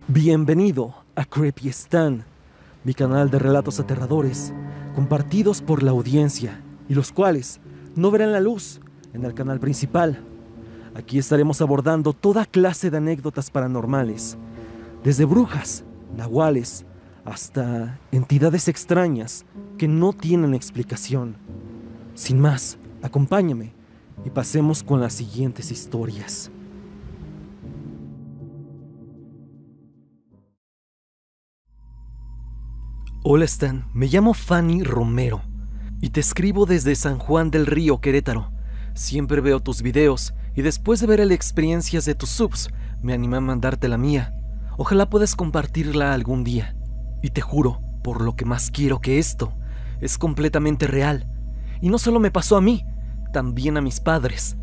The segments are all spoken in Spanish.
Bienvenido a Creepy Stan, mi canal de relatos aterradores compartidos por la audiencia y los cuales no verán la luz en el canal principal. Aquí estaremos abordando toda clase de anécdotas paranormales, desde brujas, nahuales, hasta entidades extrañas que no tienen explicación. Sin más, acompáñame y pasemos con las siguientes historias. Hola Stan, me llamo Fanny Romero y te escribo desde San Juan del Río, Querétaro. Siempre veo tus videos y después de ver las experiencias de tus subs, me animé a mandarte la mía. Ojalá puedas compartirla algún día. Y te juro, por lo que más quiero, que esto es completamente real. Y no solo me pasó a mí, también a mis padres.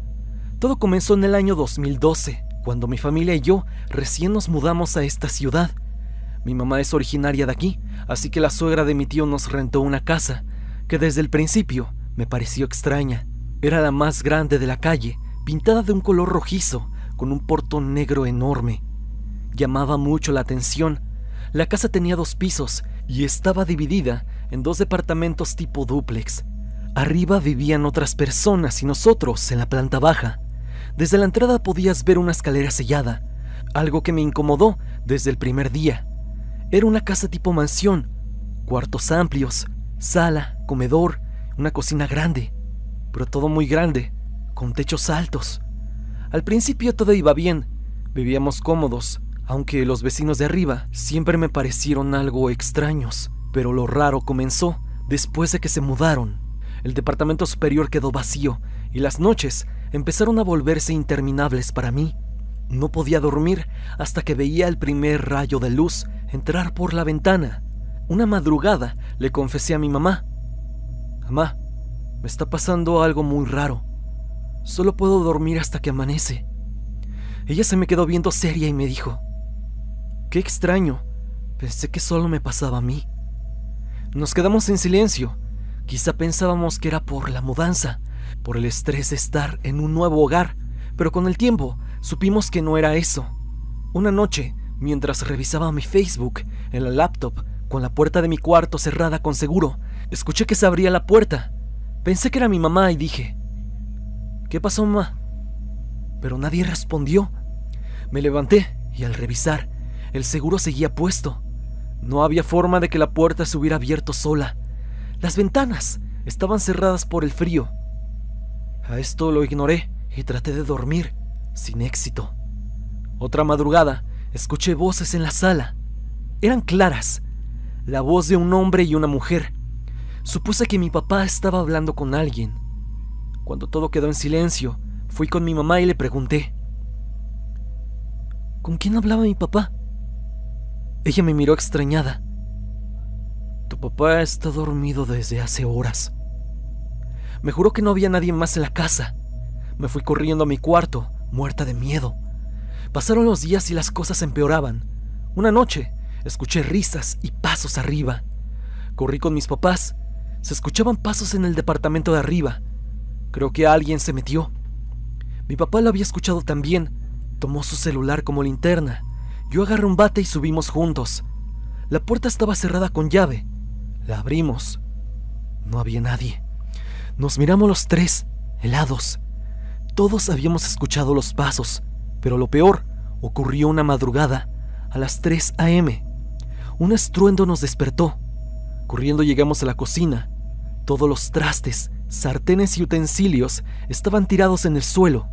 Todo comenzó en el año 2012, cuando mi familia y yo recién nos mudamos a esta ciudad. Mi mamá es originaria de aquí, así que la suegra de mi tío nos rentó una casa, que desde el principio me pareció extraña. Era la más grande de la calle, pintada de un color rojizo, con un portón negro enorme. Llamaba mucho la atención. La casa tenía 2 pisos y estaba dividida en 2 departamentos tipo dúplex. Arriba vivían otras personas y nosotros en la planta baja. Desde la entrada podías ver una escalera sellada, algo que me incomodó desde el primer día. Era una casa tipo mansión, cuartos amplios, sala, comedor, una cocina grande, pero todo muy grande, con techos altos. Al principio todo iba bien, vivíamos cómodos, aunque los vecinos de arriba siempre me parecieron algo extraños. Pero lo raro comenzó después de que se mudaron. El departamento superior quedó vacío y las noches empezaron a volverse interminables para mí. No podía dormir hasta que veía el primer rayo de luz entrar por la ventana. Una madrugada le confesé a mi mamá: «Mamá, me está pasando algo muy raro. Solo puedo dormir hasta que amanece». Ella se me quedó viendo seria y me dijo: «Qué extraño, pensé que solo me pasaba a mí». Nos quedamos en silencio. Quizá pensábamos que era por la mudanza, por el estrés de estar en un nuevo hogar, pero con el tiempo supimos que no era eso. Una noche, mientras revisaba mi Facebook en la laptop, con la puerta de mi cuarto cerrada con seguro, escuché que se abría la puerta. Pensé que era mi mamá y dije: «¿Qué pasó, mamá?». Pero nadie respondió. Me levanté y al revisar, el seguro seguía puesto. No había forma de que la puerta se hubiera abierto sola. Las ventanas estaban cerradas por el frío. A esto lo ignoré y traté de dormir, sin éxito. Otra madrugada, escuché voces en la sala. Eran claras, la voz de un hombre y una mujer. Supuse que mi papá estaba hablando con alguien. Cuando todo quedó en silencio, fui con mi mamá y le pregunté: «¿Con quién hablaba mi papá?». Ella me miró extrañada. «Tu papá está dormido desde hace horas». Me juró que no había nadie más en la casa. Me fui corriendo a mi cuarto, muerta de miedo. Pasaron los días y las cosas empeoraban. Una noche, escuché risas y pasos arriba. Corrí con mis papás. Se escuchaban pasos en el departamento de arriba. Creo que alguien se metió. Mi papá lo había escuchado también. Tomó su celular como linterna. Yo agarré un bate y subimos juntos. La puerta estaba cerrada con llave. La abrimos. No había nadie. Nos miramos los 3, helados. Todos habíamos escuchado los pasos, pero lo peor ocurrió una madrugada, a las 3 a.m. Un estruendo nos despertó. Corriendo llegamos a la cocina. Todos los trastes, sartenes y utensilios estaban tirados en el suelo.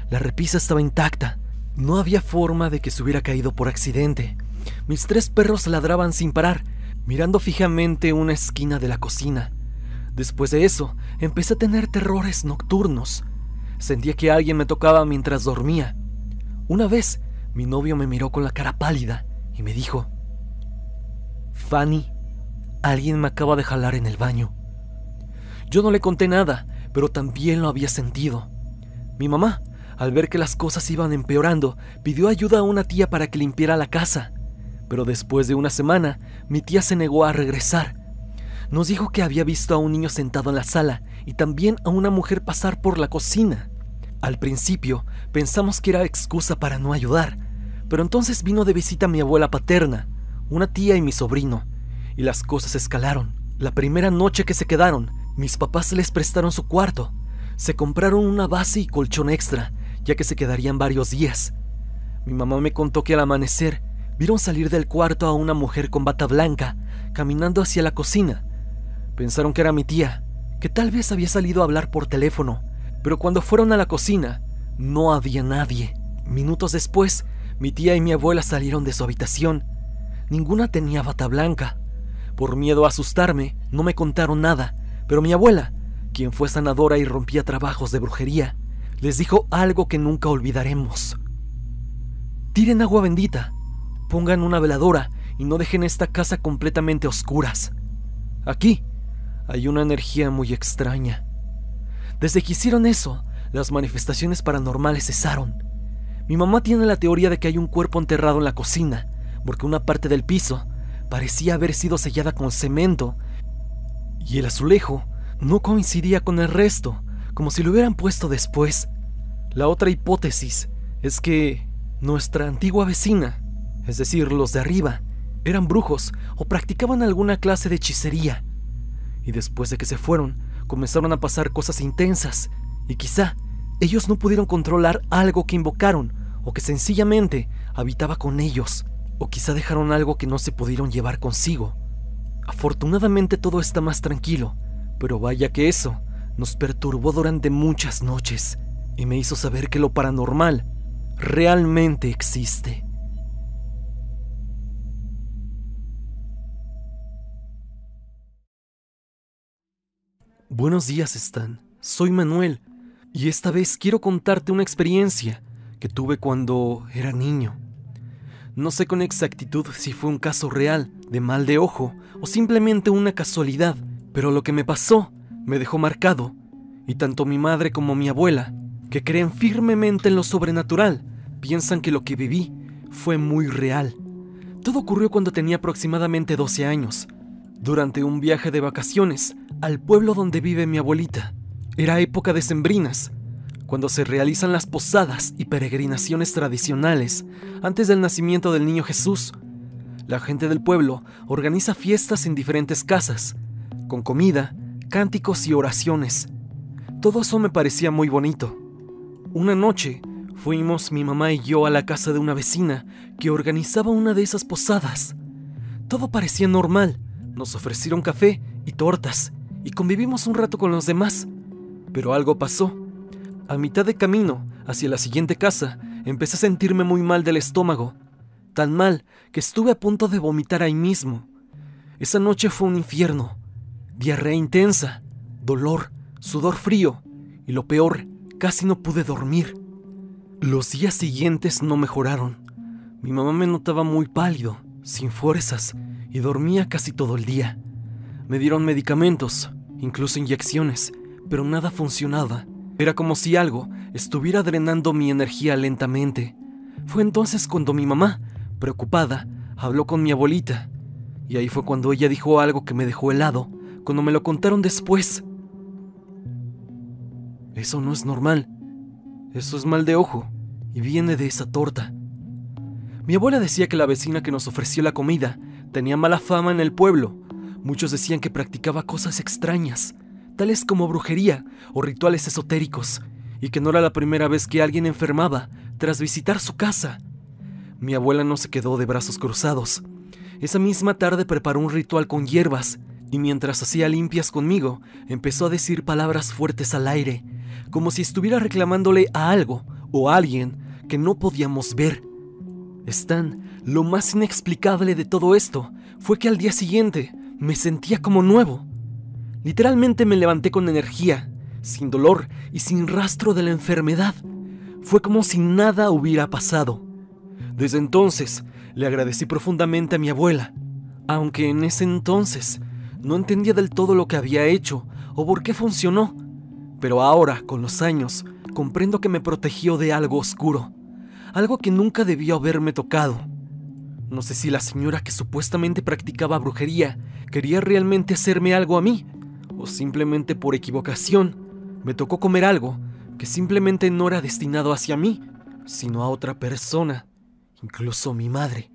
La repisa estaba intacta. No había forma de que se hubiera caído por accidente. Mis 3 perros ladraban sin parar, mirando fijamente una esquina de la cocina. Después de eso, empecé a tener terrores nocturnos. Sentía que alguien me tocaba mientras dormía. Una vez, mi novio me miró con la cara pálida y me dijo: «Fanny, alguien me acaba de jalar en el baño». Yo no le conté nada, pero también lo había sentido. Mi mamá, al ver que las cosas iban empeorando, pidió ayuda a una tía para que limpiara la casa. Pero después de una semana, mi tía se negó a regresar. Nos dijo que había visto a un niño sentado en la sala y también a una mujer pasar por la cocina. Al principio pensamos que era excusa para no ayudar, Pero entonces vino de visita mi abuela paterna, una tía y mi sobrino, y las cosas escalaron. La primera noche que se quedaron, mis papás les prestaron su cuarto. Se compraron una base y colchón extra, ya que se quedarían varios días. Mi mamá me contó que al amanecer vieron salir del cuarto a una mujer con bata blanca, caminando hacia la cocina. Pensaron que era mi tía, que tal vez había salido a hablar por teléfono, pero cuando fueron a la cocina, no había nadie. Minutos después, mi tía y mi abuela salieron de su habitación. Ninguna tenía bata blanca. Por miedo a asustarme, no me contaron nada, pero mi abuela, quien fue sanadora y rompía trabajos de brujería, les dijo algo que nunca olvidaremos. Tiren agua bendita, pongan una veladora y no dejen esta casa completamente a oscuras. Aquí hay una energía muy extraña. Desde que hicieron eso, las manifestaciones paranormales cesaron. Mi mamá tiene la teoría de que hay un cuerpo enterrado en la cocina, porque una parte del piso parecía haber sido sellada con cemento y el azulejo no coincidía con el resto, como si lo hubieran puesto después. La otra hipótesis es que nuestra antigua vecina, es decir, los de arriba, eran brujos o practicaban alguna clase de hechicería. Y después de que se fueron, comenzaron a pasar cosas intensas, y quizá ellos no pudieron controlar algo que invocaron, o que sencillamente habitaba con ellos, o quizá dejaron algo que no se pudieron llevar consigo. Afortunadamente todo está más tranquilo, pero vaya que eso nos perturbó durante muchas noches, y me hizo saber que lo paranormal realmente existe. Buenos días, Stan. Soy Manuel, y esta vez quiero contarte una experiencia que tuve cuando era niño. No sé con exactitud si fue un caso real de mal de ojo o simplemente una casualidad, pero lo que me pasó me dejó marcado, y tanto mi madre como mi abuela, que creen firmemente en lo sobrenatural, piensan que lo que viví fue muy real. Todo ocurrió cuando tenía aproximadamente 12 años, durante un viaje de vacaciones al pueblo donde vive mi abuelita. Era época decembrinas, cuando se realizan las posadas y peregrinaciones tradicionales antes del nacimiento del niño Jesús. La gente del pueblo organiza fiestas en diferentes casas, con comida, cánticos y oraciones. Todo eso me parecía muy bonito. Una noche fuimos mi mamá y yo a la casa de una vecina que organizaba una de esas posadas. Todo parecía normal. Nos ofrecieron café y tortas y convivimos un rato con los demás. Pero algo pasó. A mitad de camino hacia la siguiente casa, empecé a sentirme muy mal del estómago. Tan mal que estuve a punto de vomitar ahí mismo. Esa noche fue un infierno. Diarrea intensa, dolor, sudor frío y lo peor, casi no pude dormir. Los días siguientes no mejoraron. Mi mamá me notaba muy pálido, sin fuerzas, y dormía casi todo el día. Me dieron medicamentos, incluso inyecciones, pero nada funcionaba. Era como si algo estuviera drenando mi energía lentamente. Fue entonces cuando mi mamá, preocupada, habló con mi abuelita. Y ahí fue cuando ella dijo algo que me dejó helado, cuando me lo contaron después. Eso no es normal. Eso es mal de ojo, y viene de esa torta. Mi abuela decía que la vecina que nos ofreció la comida tenía mala fama en el pueblo. Muchos decían que practicaba cosas extrañas, tales como brujería o rituales esotéricos, y que no era la primera vez que alguien enfermaba tras visitar su casa. Mi abuela no se quedó de brazos cruzados. Esa misma tarde preparó un ritual con hierbas, y mientras hacía limpias conmigo, empezó a decir palabras fuertes al aire, como si estuviera reclamándole a algo o a alguien que no podíamos ver. Stan, lo más inexplicable de todo esto fue que al día siguiente me sentía como nuevo. Literalmente me levanté con energía, sin dolor y sin rastro de la enfermedad. Fue como si nada hubiera pasado. Desde entonces le agradecí profundamente a mi abuela, aunque en ese entonces no entendía del todo lo que había hecho o por qué funcionó. Pero ahora, con los años, comprendo que me protegió de algo oscuro, algo que nunca debió haberme tocado. No sé si la señora que supuestamente practicaba brujería quería realmente hacerme algo a mí, o simplemente por equivocación me tocó comer algo que simplemente no era destinado hacia mí, sino a otra persona, incluso mi madre.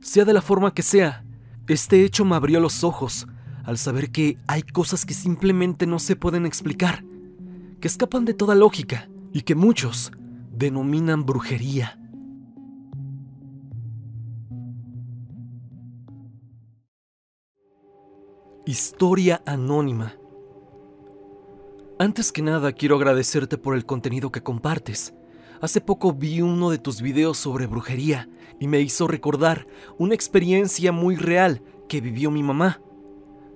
Sea de la forma que sea, este hecho me abrió los ojos al saber que hay cosas que simplemente no se pueden explicar, que escapan de toda lógica y que muchos denominan brujería. Historia anónima. Antes que nada, quiero agradecerte por el contenido que compartes. Hace poco vi uno de tus videos sobre brujería y me hizo recordar una experiencia muy real que vivió mi mamá.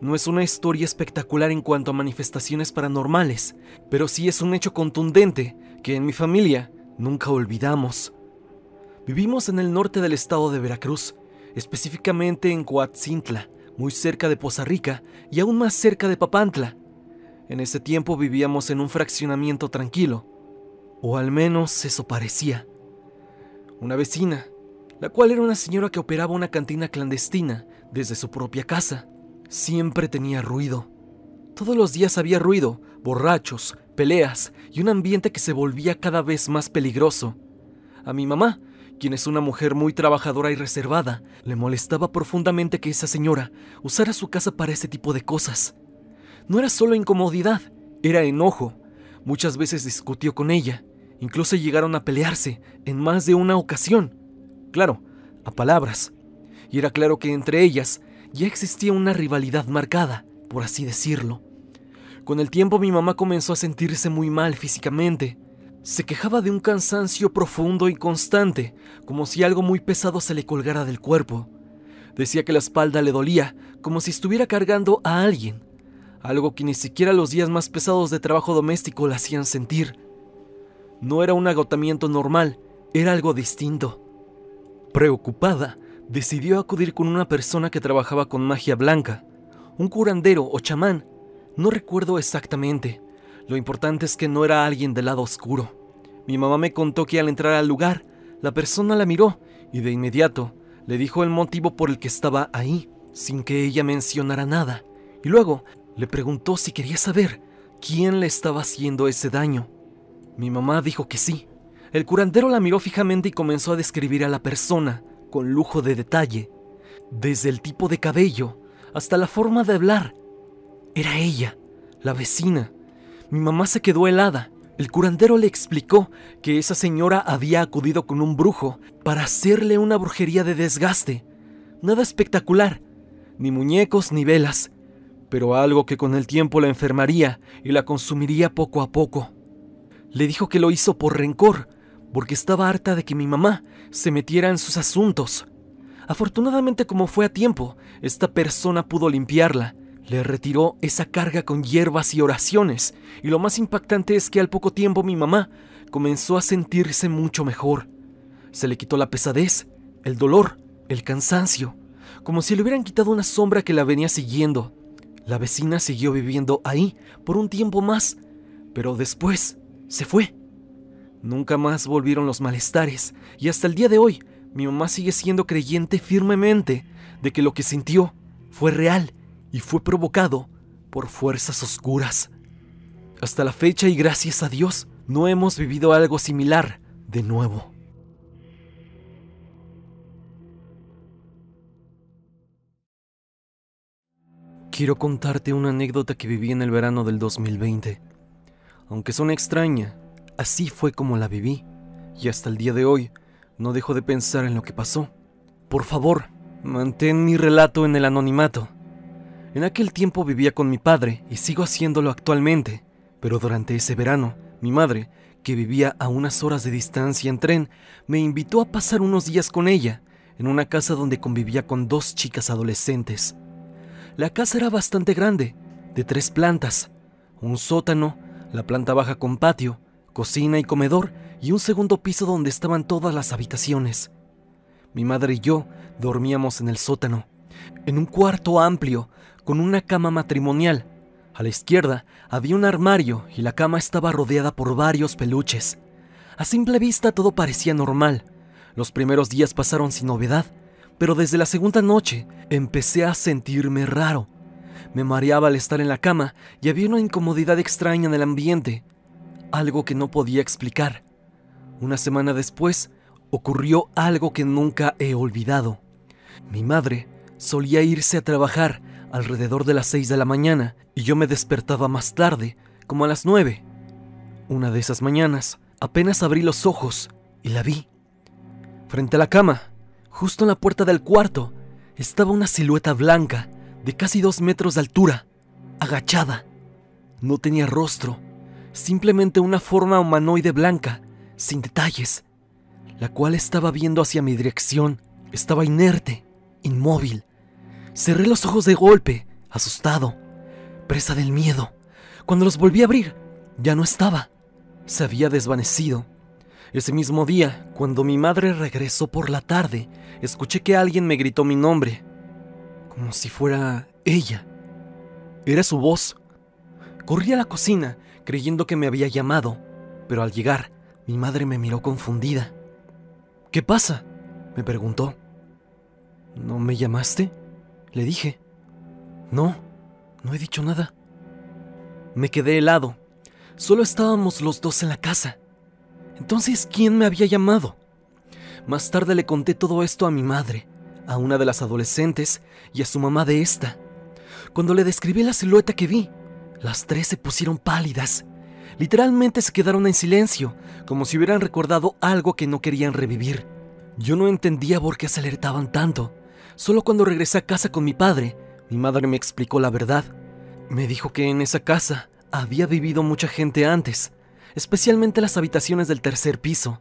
No es una historia espectacular en cuanto a manifestaciones paranormales, pero sí es un hecho contundente que en mi familia nunca olvidamos. Vivimos en el norte del estado de Veracruz, específicamente en Coatzintla, muy cerca de Poza Rica y aún más cerca de Papantla. En ese tiempo vivíamos en un fraccionamiento tranquilo, o al menos eso parecía. Una vecina, la cual era una señora que operaba una cantina clandestina desde su propia casa, siempre tenía ruido. Todos los días había ruido, borrachos, peleas y un ambiente que se volvía cada vez más peligroso. A mi mamá, quien es una mujer muy trabajadora y reservada, le molestaba profundamente que esa señora usara su casa para ese tipo de cosas. No era solo incomodidad, era enojo. Muchas veces discutió con ella, incluso llegaron a pelearse en más de una ocasión. Claro, a palabras. Y era claro que entre ellas ya existía una rivalidad marcada, por así decirlo. Con el tiempo mi mamá comenzó a sentirse muy mal físicamente. Se quejaba de un cansancio profundo y constante, como si algo muy pesado se le colgara del cuerpo. Decía que la espalda le dolía, como si estuviera cargando a alguien. Algo que ni siquiera los días más pesados de trabajo doméstico la hacían sentir. No era un agotamiento normal, era algo distinto. Preocupada, decidió acudir con una persona que trabajaba con magia blanca, un curandero o chamán, no recuerdo exactamente. Lo importante es que no era alguien del lado oscuro. Mi mamá me contó que al entrar al lugar, la persona la miró y de inmediato le dijo el motivo por el que estaba ahí, sin que ella mencionara nada, y luego le preguntó si quería saber quién le estaba haciendo ese daño. Mi mamá dijo que sí. El curandero la miró fijamente y comenzó a describir a la persona con lujo de detalle, desde el tipo de cabello hasta la forma de hablar. Era ella, la vecina. Mi mamá se quedó helada. El curandero le explicó que esa señora había acudido con un brujo para hacerle una brujería de desgaste. Nada espectacular, ni muñecos ni velas, pero algo que con el tiempo la enfermaría y la consumiría poco a poco. Le dijo que lo hizo por rencor, porque estaba harta de que mi mamá se metiera en sus asuntos. Afortunadamente, como fue a tiempo, esta persona pudo limpiarla. Le retiró esa carga con hierbas y oraciones, y lo más impactante es que al poco tiempo mi mamá comenzó a sentirse mucho mejor. Se le quitó la pesadez, el dolor, el cansancio, como si le hubieran quitado una sombra que la venía siguiendo. La vecina siguió viviendo ahí por un tiempo más, pero después se fue. Nunca más volvieron los malestares, y hasta el día de hoy mi mamá sigue siendo creyente firmemente de que lo que sintió fue real y fue provocado por fuerzas oscuras. Hasta la fecha, y gracias a Dios, no hemos vivido algo similar de nuevo. Quiero contarte una anécdota que viví en el verano del 2020. Aunque suena extraña, así fue como la viví, y hasta el día de hoy no dejo de pensar en lo que pasó. Por favor, mantén mi relato en el anonimato. En aquel tiempo vivía con mi padre y sigo haciéndolo actualmente, pero durante ese verano, mi madre, que vivía a unas horas de distancia en tren, me invitó a pasar unos días con ella, en una casa donde convivía con 2 chicas adolescentes. La casa era bastante grande, de 3 plantas, un sótano, la planta baja con patio, cocina y comedor, y un segundo piso donde estaban todas las habitaciones. Mi madre y yo dormíamos en el sótano, en un cuarto amplio, con una cama matrimonial. A la izquierda había un armario y la cama estaba rodeada por varios peluches. A simple vista todo parecía normal. Los primeros días pasaron sin novedad, pero desde la segunda noche empecé a sentirme raro. Me mareaba al estar en la cama y había una incomodidad extraña en el ambiente, algo que no podía explicar. Una semana después, ocurrió algo que nunca he olvidado. Mi madre solía irse a trabajar alrededor de las 6 de la mañana y yo me despertaba más tarde, como a las 9. Una de esas mañanas, apenas abrí los ojos y la vi. Frente a la cama, justo en la puerta del cuarto, estaba una silueta blanca de casi 2 metros de altura, agachada. No tenía rostro, simplemente una forma humanoide blanca, sin detalles, la cual estaba viendo hacia mi dirección. Estaba inerte, inmóvil. Cerré los ojos de golpe, asustado, presa del miedo. Cuando los volví a abrir, ya no estaba. Se había desvanecido. Ese mismo día, cuando mi madre regresó por la tarde, escuché que alguien me gritó mi nombre, como si fuera ella. Era su voz. Corrí a la cocina, creyendo que me había llamado, pero al llegar, mi madre me miró confundida. ¿Qué pasa?, me preguntó. ¿No me llamaste?, le dije. No he dicho nada. Me quedé helado. Solo estábamos los dos en la casa. Entonces, ¿quién me había llamado? Más tarde le conté todo esto a mi madre, a una de las adolescentes y a su mamá de esta. Cuando le describí la silueta que vi, las tres se pusieron pálidas. Literalmente se quedaron en silencio, como si hubieran recordado algo que no querían revivir. Yo no entendía por qué se alertaban tanto. Solo cuando regresé a casa con mi padre, mi madre me explicó la verdad. Me dijo que en esa casa había vivido mucha gente antes, especialmente las habitaciones del tercer piso.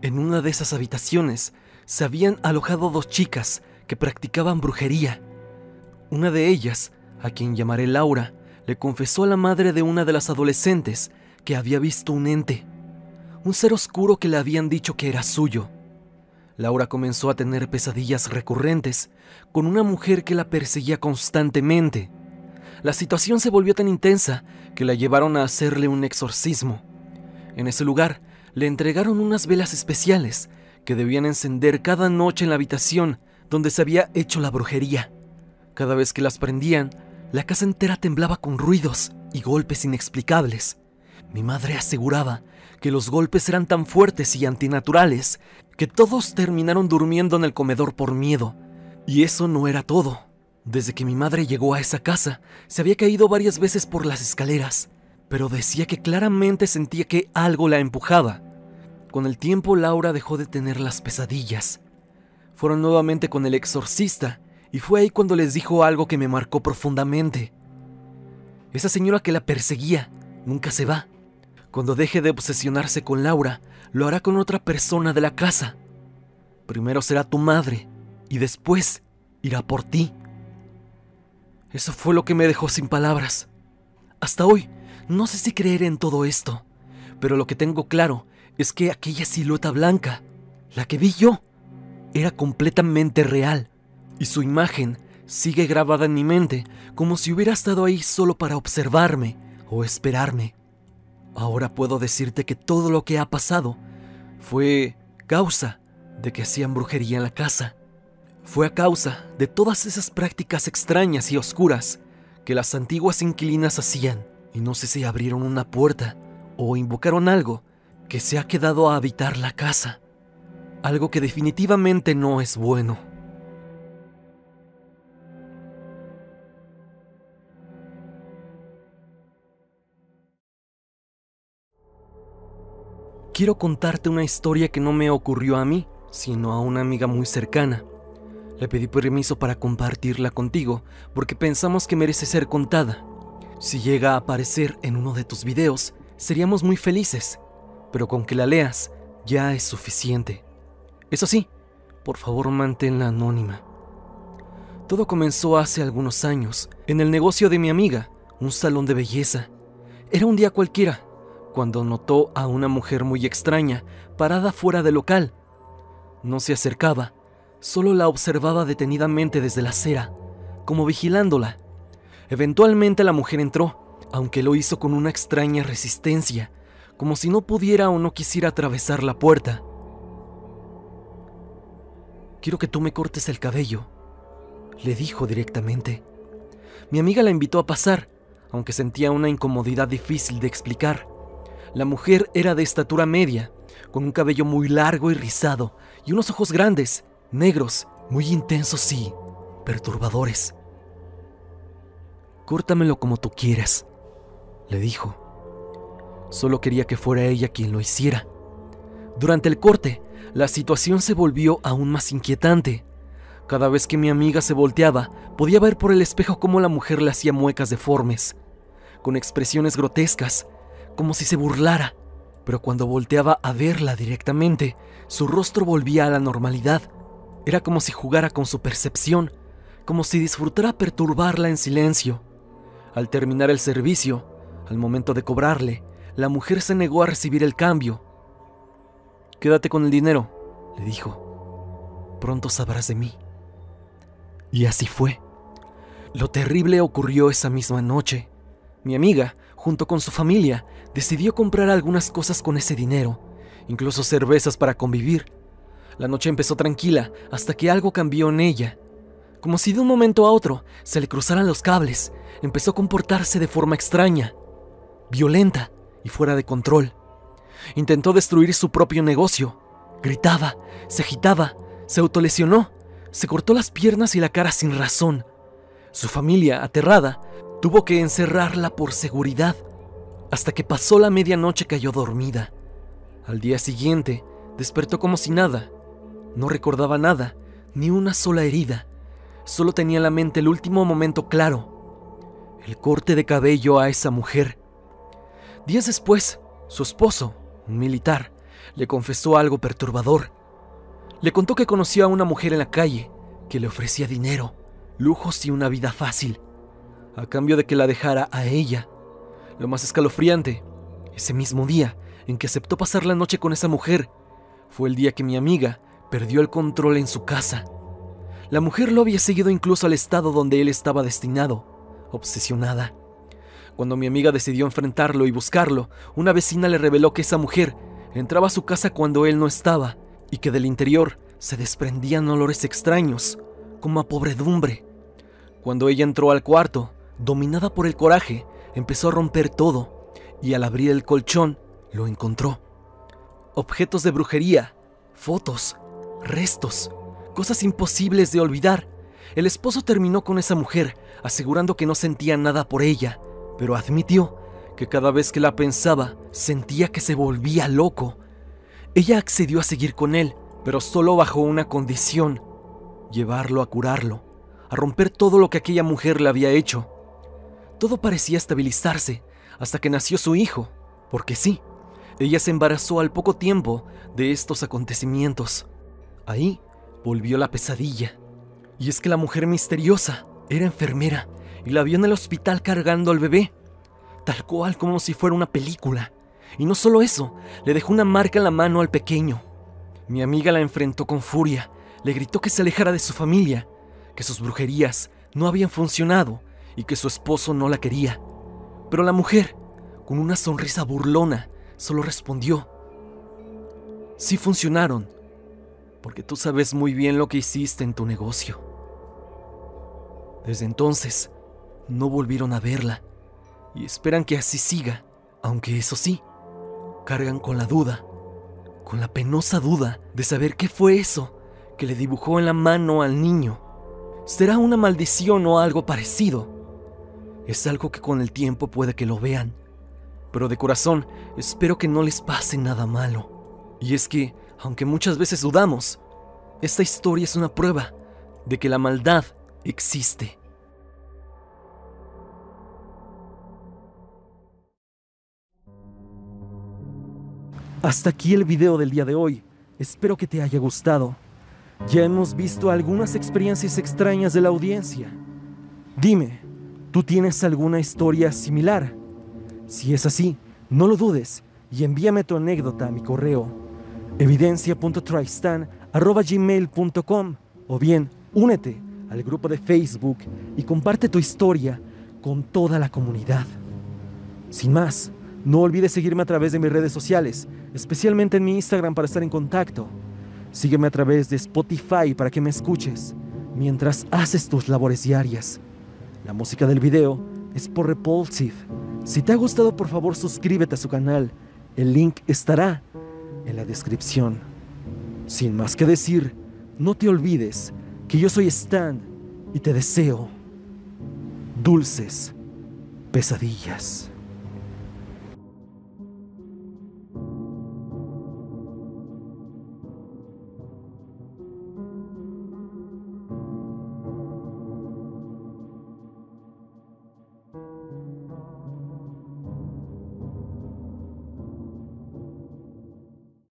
En una de esas habitaciones se habían alojado 2 chicas que practicaban brujería. Una de ellas, a quien llamaré Laura, le confesó a la madre de una de las adolescentes que había visto un ente, un ser oscuro que le habían dicho que era suyo. Laura comenzó a tener pesadillas recurrentes con una mujer que la perseguía constantemente. La situación se volvió tan intensa que la llevaron a hacerle un exorcismo. En ese lugar le entregaron unas velas especiales que debían encender cada noche en la habitación donde se había hecho la brujería. Cada vez que las prendían, la casa entera temblaba con ruidos y golpes inexplicables. Mi madre aseguraba que los golpes eran tan fuertes y antinaturales que todos terminaron durmiendo en el comedor por miedo. Y eso no era todo. Desde que mi madre llegó a esa casa, se había caído varias veces por las escaleras, pero decía que claramente sentía que algo la empujaba. Con el tiempo, Laura dejó de tener las pesadillas. Fueron nuevamente con el exorcista, y fue ahí cuando les dijo algo que me marcó profundamente. Esa señora que la perseguía nunca se va. Cuando deje de obsesionarse con Laura, lo hará con otra persona de la casa. Primero será tu madre, y después irá por ti. Eso fue lo que me dejó sin palabras. Hasta hoy, no sé si creer en todo esto, pero lo que tengo claro es que aquella silueta blanca, la que vi yo, era completamente real, y su imagen sigue grabada en mi mente como si hubiera estado ahí solo para observarme o esperarme. Ahora puedo decirte que todo lo que ha pasado fue causa de que hacían brujería en la casa. Fue a causa de todas esas prácticas extrañas y oscuras que las antiguas inquilinas hacían, y no sé si abrieron una puerta o invocaron algo que se ha quedado a habitar la casa. Algo que definitivamente no es bueno. Quiero contarte una historia que no me ocurrió a mí, sino a una amiga muy cercana. Le pedí permiso para compartirla contigo porque pensamos que merece ser contada. Si llega a aparecer en uno de tus videos, seríamos muy felices, pero con que la leas ya es suficiente. Eso sí, por favor manténla anónima. Todo comenzó hace algunos años, en el negocio de mi amiga, un salón de belleza. Era un día cualquiera, cuando notó a una mujer muy extraña parada fuera del local. No se acercaba, solo la observaba detenidamente desde la acera, como vigilándola. Eventualmente la mujer entró, aunque lo hizo con una extraña resistencia, como si no pudiera o no quisiera atravesar la puerta. «Quiero que tú me cortes el cabello», le dijo directamente. Mi amiga la invitó a pasar, aunque sentía una incomodidad difícil de explicar. La mujer era de estatura media, con un cabello muy largo y rizado y unos ojos grandes, negros, muy intensos y perturbadores. «Córtamelo como tú quieras», le dijo. Solo quería que fuera ella quien lo hiciera. Durante el corte, la situación se volvió aún más inquietante. Cada vez que mi amiga se volteaba, podía ver por el espejo cómo la mujer le hacía muecas deformes, con expresiones grotescas, como si se burlara. Pero cuando volteaba a verla directamente, su rostro volvía a la normalidad. Era como si jugara con su percepción, como si disfrutara perturbarla en silencio. Al terminar el servicio, al momento de cobrarle, la mujer se negó a recibir el cambio. «Quédate con el dinero», le dijo. «Pronto sabrás de mí». Y así fue. Lo terrible ocurrió esa misma noche. Mi amiga, junto con su familia, decidió comprar algunas cosas con ese dinero, incluso cervezas para convivir. La noche empezó tranquila hasta que algo cambió en ella. Como si de un momento a otro se le cruzaran los cables, empezó a comportarse de forma extraña, violenta y fuera de control. Intentó destruir su propio negocio. Gritaba, se agitaba, se autolesionó, se cortó las piernas y la cara sin razón. Su familia, aterrada, tuvo que encerrarla por seguridad. Hasta que pasó la medianoche cayó dormida. Al día siguiente, despertó como si nada. No recordaba nada, ni una sola herida. Solo tenía en la mente el último momento claro: el corte de cabello a esa mujer. Días después, su esposo, un militar, le confesó algo perturbador. Le contó que conoció a una mujer en la calle que le ofrecía dinero, lujos y una vida fácil, a cambio de que la dejara a ella. Lo más escalofriante, ese mismo día en que aceptó pasar la noche con esa mujer, fue el día que mi amiga perdió el control en su casa. La mujer lo había seguido incluso al estado donde él estaba destinado, obsesionada. Cuando mi amiga decidió enfrentarlo y buscarlo, una vecina le reveló que esa mujer entraba a su casa cuando él no estaba y que del interior se desprendían olores extraños, como a podredumbre. Cuando ella entró al cuarto, dominada por el coraje, empezó a romper todo y al abrir el colchón lo encontró. Objetos de brujería, fotos, restos, cosas imposibles de olvidar. El esposo terminó con esa mujer, asegurando que no sentía nada por ella, pero admitió que cada vez que la pensaba, sentía que se volvía loco. Ella accedió a seguir con él, pero solo bajo una condición: llevarlo a curarlo, a romper todo lo que aquella mujer le había hecho. Todo parecía estabilizarse hasta que nació su hijo, porque sí, ella se embarazó al poco tiempo de estos acontecimientos. Ahí volvió la pesadilla. Y es que la mujer misteriosa era enfermera y la vio en el hospital cargando al bebé, tal cual como si fuera una película. Y no solo eso, le dejó una marca en la mano al pequeño. Mi amiga la enfrentó con furia, le gritó que se alejara de su familia, que sus brujerías no habían funcionado y que su esposo no la quería. Pero la mujer, con una sonrisa burlona, solo respondió: «Sí funcionaron, porque tú sabes muy bien lo que hiciste en tu negocio». Desde entonces, no volvieron a verla y esperan que así siga, aunque eso sí, cargan con la duda, con la penosa duda de saber qué fue eso que le dibujó en la mano al niño. ¿Será una maldición o algo parecido? Es algo que con el tiempo puede que lo vean, pero de corazón espero que no les pase nada malo. Y es que, aunque muchas veces dudamos, esta historia es una prueba de que la maldad existe. Hasta aquí el video del día de hoy. Espero que te haya gustado. Ya hemos visto algunas experiencias extrañas de la audiencia. Dime, ¿tú tienes alguna historia similar? Si es así, no lo dudes y envíame tu anécdota a mi correo evidencia.tristan@gmail.com, o bien únete al grupo de Facebook y comparte tu historia con toda la comunidad. Sin más, no olvides seguirme a través de mis redes sociales, especialmente en mi Instagram para estar en contacto. Sígueme a través de Spotify para que me escuches mientras haces tus labores diarias. La música del video es por Repulsive. Si te ha gustado, por favor suscríbete a su canal. El link estará en la descripción. Sin más que decir, no te olvides que yo soy Stan y te deseo dulces pesadillas.